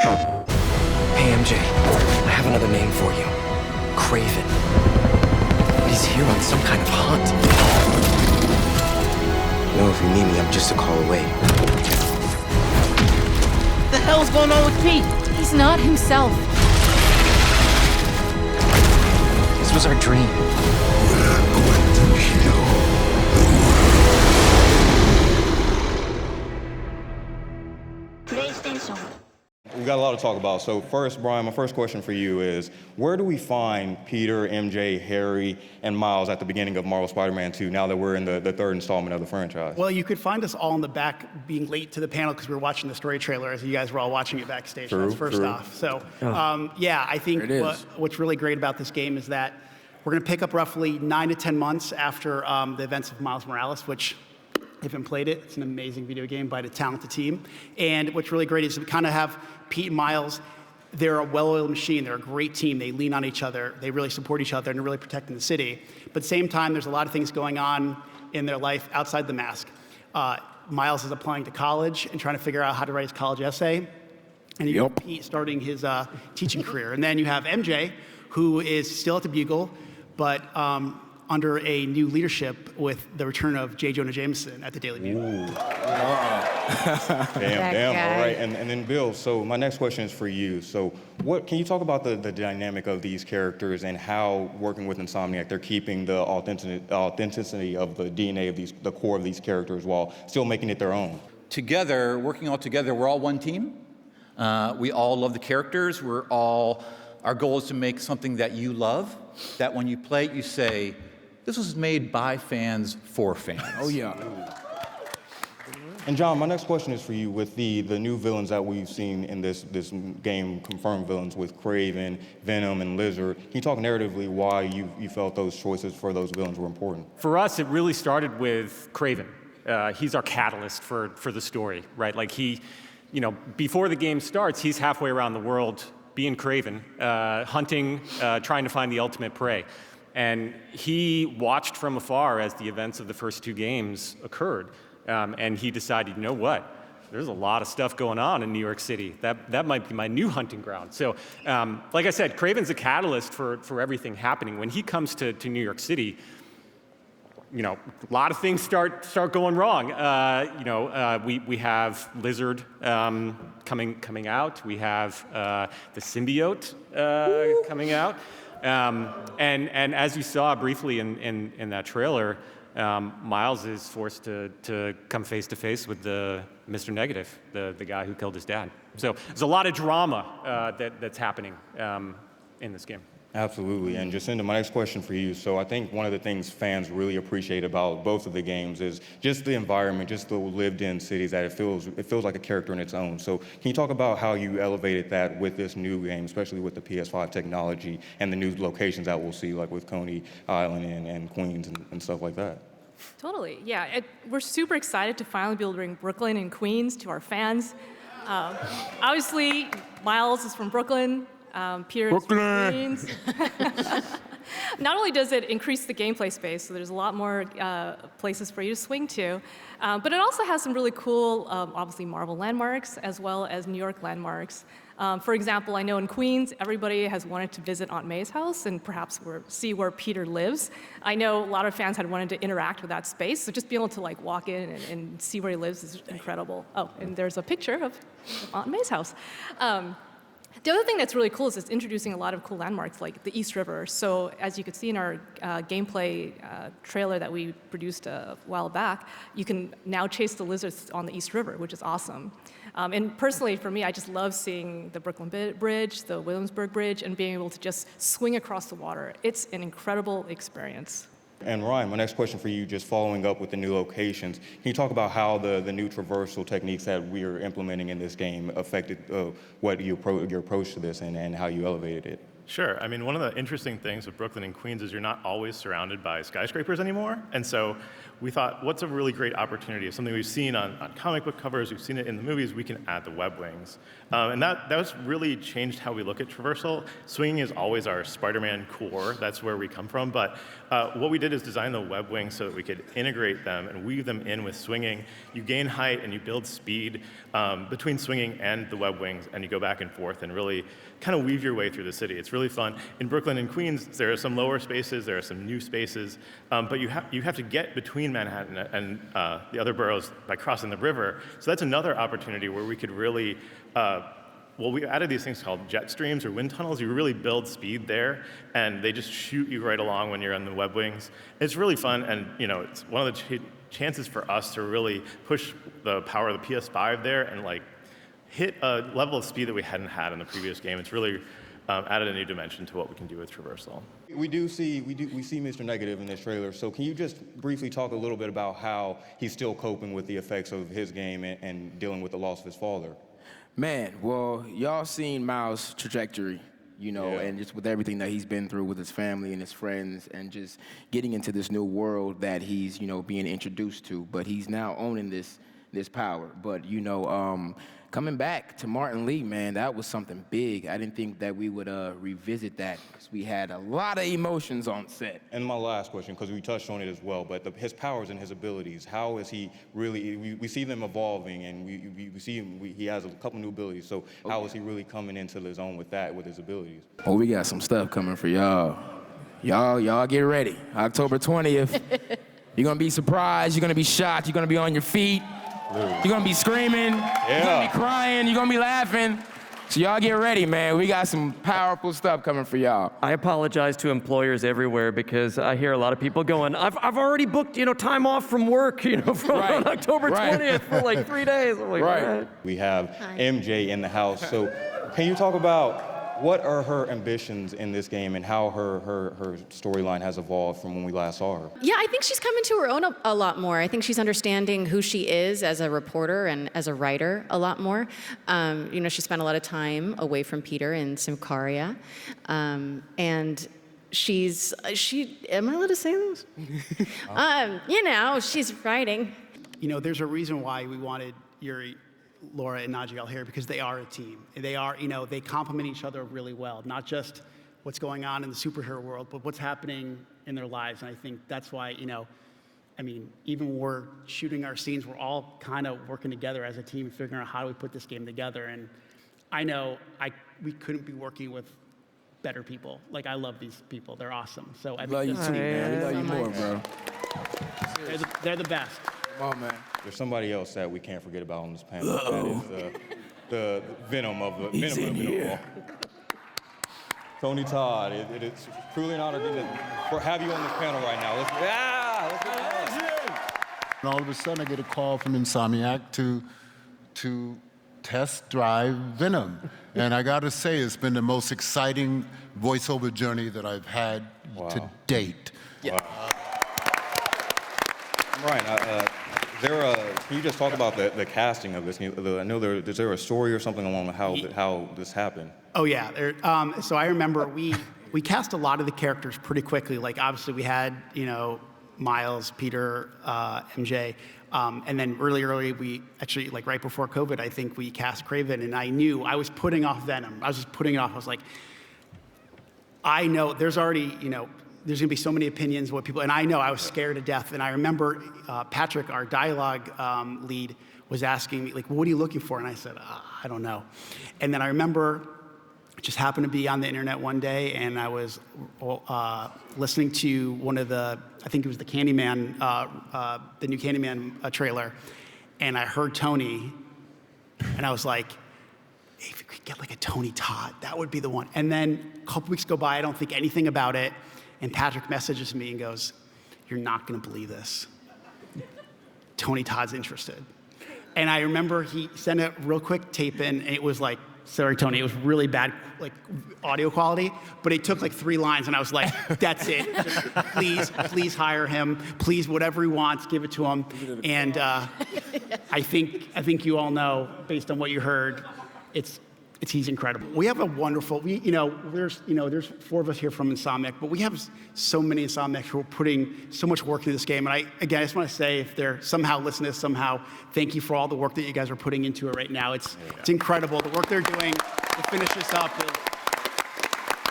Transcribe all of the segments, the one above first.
Hey, MJ, I have another name for you. Kraven. He's here on some kind of hunt. You know, if you need me, I'm just a call away. What the hell's going on with Pete? He's not himself. This was our dream. PlayStation. We got a lot to talk about. So first, Bryan, my first question for you is, where do we find Peter, MJ, Harry, and Miles at the beginning of Marvel Spider-Man 2 now that we're in the third installment of the franchise? Well, you could find us all in the back being late to the panel because we were watching the story trailer as you guys were all watching it backstage. True, That's first true. off. So, yeah, I think what's really great about this game is that we're going to pick up roughly 9 to 10 months after the events of Miles Morales, which, if you haven't played it, it's an amazing video game by a talented team. And what's really great is we kind of have Pete and Miles. They're a well-oiled machine. They're a great team. They lean on each other. They really support each other, and they're really protecting the city. But at the same time, there's a lot of things going on in their life outside the mask. Miles is applying to college and trying to figure out how to write his college essay. And you have Pete starting his teaching career. And then you have MJ, who is still at the Bugle, but under a new leadership with the return of J. Jonah Jameson at the Daily Bugle. Damn, all right. And then Bill, so my next question is for you. So can you talk about the dynamic of these characters and how, working with Insomniac, they're keeping the authenticity of the DNA of the core of these characters while still making it their own? Together, working all together, we're all one team. We all love the characters. Our goal is to make something that you love, that when you play it, you say, this was made by fans for fans. Oh, yeah. And John, my next question is for you. With the new villains that we've seen in this game, confirmed villains with Kraven, Venom, and Lizard, can you talk narratively why you felt those choices for those villains were important? For us, it really started with Kraven. He's our catalyst for the story, right? Like before the game starts, he's halfway around the world being Kraven, hunting, trying to find the ultimate prey. And he watched from afar as the events of the first two games occurred. And he decided, you know what? There's a lot of stuff going on in New York City. That might be my new hunting ground. So, like I said, Kraven's a catalyst for everything happening. When he comes to New York City, a lot of things start going wrong. We have Lizard coming out. We have the symbiote coming out. And as you saw briefly in that trailer, Miles is forced to come face to face with Mr. Negative, the guy who killed his dad. So there's a lot of drama that's happening in this game. Absolutely. And Jacinda, my next question for you. So I think one of the things fans really appreciate about both of the games is just the environment, just the lived-in cities, that it feels like a character in its own. So can you talk about how you elevated that with this new game, especially with the PS5 technology and the new locations that we'll see, like with Coney Island and Queens and stuff like that? Totally, yeah. We're super excited to finally be able to bring Brooklyn and Queens to our fans. Obviously, Miles is from Brooklyn. Peter is from Queens. Not only does it increase the gameplay space, so there's a lot more places for you to swing to, but it also has some really cool, obviously, Marvel landmarks, as well as New York landmarks. For example, I know in Queens, everybody has wanted to visit Aunt May's house and perhaps see where Peter lives. I know a lot of fans had wanted to interact with that space, so just being able to walk in and see where he lives is incredible. Oh, and there's a picture of Aunt May's house. The other thing that's really cool is it's introducing a lot of cool landmarks like the East River. So as you could see in our gameplay trailer that we produced a while back, you can now chase the lizards on the East River, which is awesome. And personally, for me, I just love seeing the Brooklyn Bridge, the Williamsburg Bridge, and being able to just swing across the water. It's an incredible experience. And Ryan, my next question for you, just following up with the new locations, can you talk about how the new traversal techniques that we are implementing in this game affected what your approach to this and how you elevated it? Sure. I mean, one of the interesting things with Brooklyn and Queens is you're not always surrounded by skyscrapers anymore. And so we thought, what's a really great opportunity? Something we've seen on comic book covers, we've seen it in the movies, we can add the web wings. And that was really changed how we look at traversal. Swinging is always our Spider-Man core. That's where we come from. But what we did is design the web wings so that we could integrate them and weave them in with swinging. You gain height and you build speed between swinging and the web wings, and you go back and forth and really kind of weave your way through the city. It's really fun. In Brooklyn and Queens, there are some lower spaces, there are some new spaces, but you have to get between Manhattan and the other boroughs by crossing the river. So that's another opportunity where we could really, we added these things called jet streams or wind tunnels. You really build speed there, and they just shoot you right along when you're on the web wings. It's really fun, and it's one of the chances for us to really push the power of the PS5 there and like hit a level of speed that we hadn't had in the previous game. It's really added a new dimension to what we can do with traversal. We see Mr. Negative in this trailer. So can you just briefly talk a little bit about how he's still coping with the effects of his game and dealing with the loss of his father? Man, well, y'all seen Miles' trajectory, and just with everything that he's been through with his family and his friends, and just getting into this new world that he's, being introduced to. But he's now owning this power. But coming back to Martin Lee, man, that was something big. I didn't think that we would revisit that because we had a lot of emotions on set. And my last question, because we touched on it as well, but his powers and his abilities, how is he really, we see them evolving, and we see him, he has a couple new abilities, so how is he really coming into his own with that, with his abilities? Oh, we got some stuff coming for y'all. Y'all get ready. October 20th, you're gonna be surprised, you're gonna be shocked, you're gonna be on your feet. You're gonna be screaming, you're gonna be crying, you're gonna be laughing. So y'all get ready, man. We got some powerful stuff coming for y'all. I apologize to employers everywhere because I hear a lot of people going, I've already booked, time off from work, from on October 20th for like 3 days. I'm like, right. We have MJ in the house. So can you talk about what are her ambitions in this game and how her storyline has evolved from when we last saw her? Yeah, I think she's coming to her own a lot more. I think she's understanding who she is as a reporter and as a writer a lot more. She spent a lot of time away from Peter in Symkaria. And am I allowed to say this? She's writing. There's a reason why we wanted Yuri, Laura, and Nadji all here, because they are a team. They are, they complement each other really well, not just what's going on in the superhero world, but what's happening in their lives. And I think that's why, even when we're shooting our scenes, we're all kind of working together as a team, figuring out how do we put this game together. And I know we couldn't be working with better people. Like, I love these people. They're awesome. So I love you too, man. We love you more, bro. They're the best. Come on, man. There's somebody else that we can't forget about on this panel. That is the Venom of the Venom. Tony Todd. It is truly an honor to have you on this panel right now. Let's and all of a sudden, I get a call from Insomniac to test drive Venom. And I got to say, it's been the most exciting voiceover journey that I've had to date. Yeah. Wow. Bryan, can you just talk about the casting of this? I know is there a story or something along how this happened? Oh yeah. So I remember we cast a lot of the characters pretty quickly. Like, obviously we had Miles, Peter, MJ, and then early we actually, like, right before COVID, I think we cast Kraven, and I knew I was putting off Venom. I was just putting it off. I was like, I know there's already there's gonna be so many opinions, what people, and I know I was scared to death. And I remember Patrick, our dialogue lead, was asking me, like, what are you looking for? And I said, I don't know. And then I remember just happened to be on the internet one day, and I was listening to one of I think it was the Candyman, the new Candyman trailer, and I heard Tony, and I was like, hey, if you could get like a Tony Todd, that would be the one. And then a couple weeks go by, I don't think anything about it, and Patrick messages me and goes, you're not gonna believe this. Tony Todd's interested. And I remember he sent a real quick tape in, and it was like, sorry, Tony, it was really bad, like, audio quality, but it took like 3 lines, and I was like, that's it. Please hire him. Please, whatever he wants, give it to him. And I think you all know, based on what you heard, it's he's incredible. We have a wonderful, there's 4 of us here from Insomniac, but we have so many Insomniacs who are putting so much work into this game. And I just want to say, if they're somehow listening to this, somehow, thank you for all the work that you guys are putting into it right now. It's incredible. The work they're doing to finish this up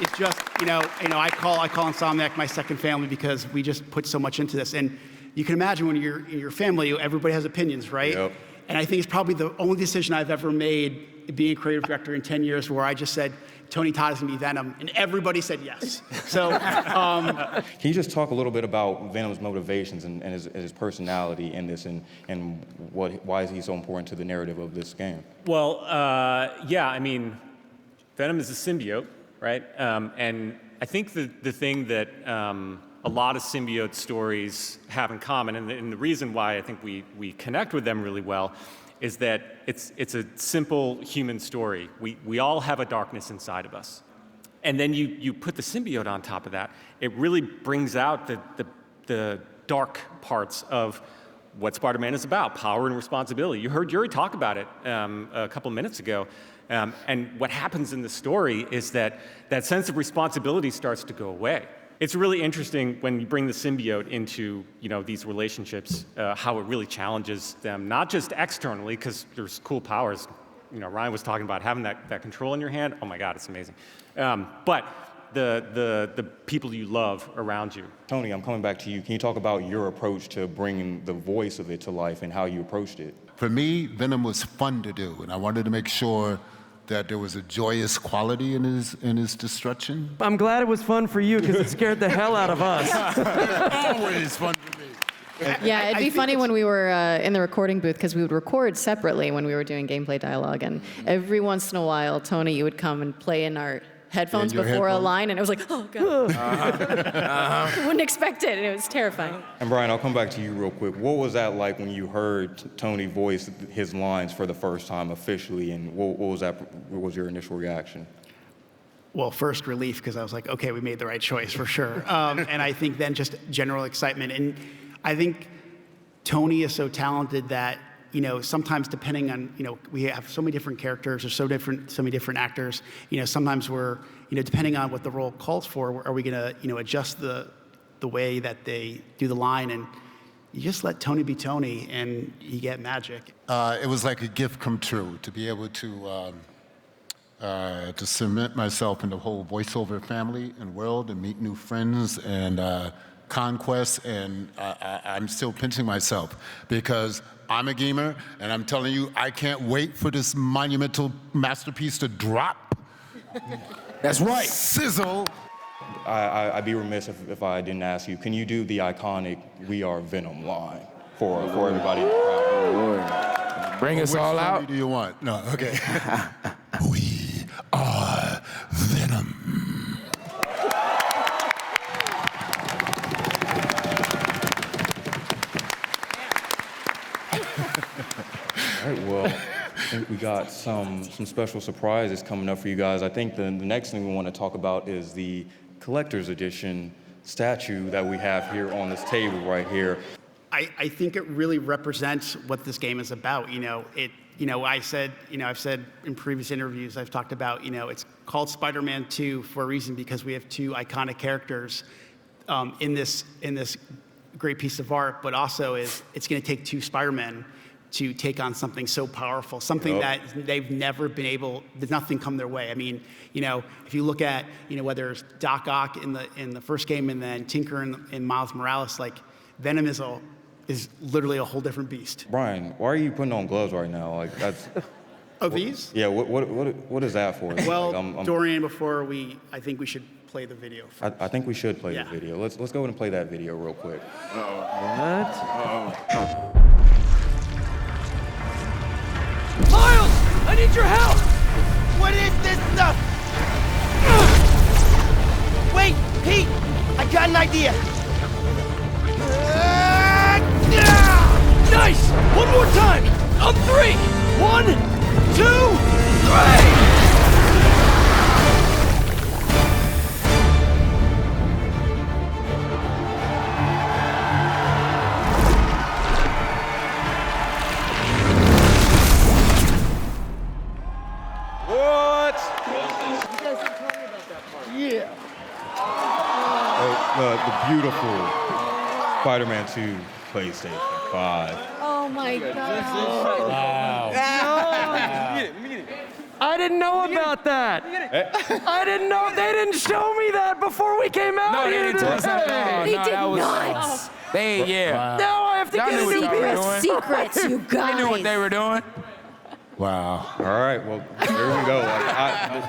is just, I call Insomniac my second family because we just put so much into this. And you can imagine when you're in your family, everybody has opinions, right? Yep. And I think it's probably the only decision I've ever made being a creative director in 10 years where I just said, Tony Todd is going to be Venom, and everybody said yes. So, Can you just talk a little bit about Venom's motivations and his personality in this, and why is he so important to the narrative of this game? Well, yeah, I mean, Venom is a symbiote, right? And I think the thing that a lot of symbiote stories have in common, and the reason why I think we connect with them really well, is that it's a simple human story. We all have a darkness inside of us. And then you put the symbiote on top of that. It really brings out the dark parts of what Spider-Man is about, power and responsibility. You heard Yuri talk about it a couple minutes ago. And what happens in the story is that sense of responsibility starts to go away. It's really interesting when you bring the symbiote into these relationships, how it really challenges them, not just externally, because there's cool powers. Ryan was talking about having that control in your hand. Oh my God, it's amazing. But the people you love around you. Tony, I'm coming back to you. Can you talk about your approach to bringing the voice of it to life and how you approached it? For me, Venom was fun to do, and I wanted to make sure that there was a joyous quality in his destruction. I'm glad it was fun for you because it scared the hell out of us. Always fun to me. Yeah, it'd be funny when we were in the recording booth because we would record separately when we were doing gamelay dialogue, and every once in a while, Tony, you would come and play in our headphones before a line, and it was like, oh God. I wouldn't expect it, and it was terrifying. And Bryan, I'll come back to you real quick. What was that like when you heard Tony voice his lines for the first time officially, and what was your initial reaction? Well, first relief, because I was like, okay, we made the right choice for sure. And I think then just general excitement. And I think Tony is so talented that, sometimes depending on, we have so many different characters or so many different actors, sometimes we're, depending on what the role calls for, are we going to, adjust the way that they do the line, and you just let Tony be Tony and you get magic. It was like a gift come true to be able to cement myself in the whole voiceover family and world and meet new friends and conquests, and I'm still pinching myself because I'm a gamer, and I'm telling you, I can't wait for this monumental masterpiece to drop. That's right. Sizzle. I'd be remiss if I didn't ask you, can you do the iconic "We Are Venom" line for everybody in the crowd? Oh, Lord. Bring us all out. Which do you want? No, okay. We are Venom. All right, well, I think we got some special surprises coming up for you guys. I think the next thing we want to talk about is the collector's edition statue that we have here on this table right here. I think it really represents what this game is about. I've said in previous interviews, I've talked about, it's called Spider-Man 2 for a reason, because we have 2 iconic characters in this great piece of art, but also it's going to take 2 Spider-Men to take on something so powerful, something that they've never been able, there's nothing come their way. I mean, if you look at, whether it's Doc Ock in the first game and then Tinker in Miles Morales, like Venom is literally a whole different beast. Bryan, why are you putting on gloves right now? Like that's. Oh, these? Yeah. What is that for? Well, like, Dorian, I think we should play the video first. I think we should play the video. Let's go ahead and play that video real quick. What? Miles! I need your help! What is this stuff? Wait, Pete! I got an idea! Nice! One more time! On 3! 1, 2, 3! What? Spider-Man 2, PlayStation 5. Oh my God. I didn't know about that. I didn't know. They didn't show me that before we came out No, they here didn't tell us that at all. today. They did that was, not. yeah. Now I have to Y'all get knew a what new y'all were PS. doing. Secrets, you guys. They knew what they were doing. Wow. All right, well, there we go.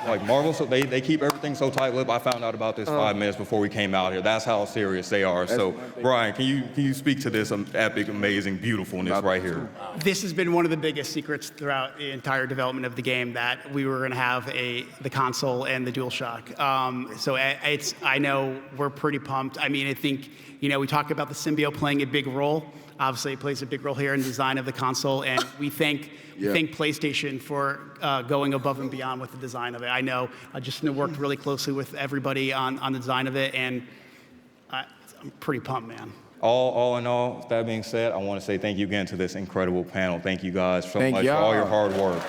Like Marvel, so they keep everything so tight-lipped. I found out about this 5 minutes before we came out here. That's how serious they are. So, Bryan, can you speak to this epic, amazing, beautifulness right here? This has been one of the biggest secrets throughout the entire development of the game, that we were going to have the console and the DualShock. So I know we're pretty pumped. I mean, I think, we talk about the symbiote playing a big role. Obviously, it plays a big role here in the design of the console, and we thank PlayStation for going above and beyond with the design of it. I know Jacinda worked really closely with everybody on the design of it, and I'm pretty pumped, man. All in all, that being said, I want to say thank you again to this incredible panel. Thank you guys so much for all your hard work.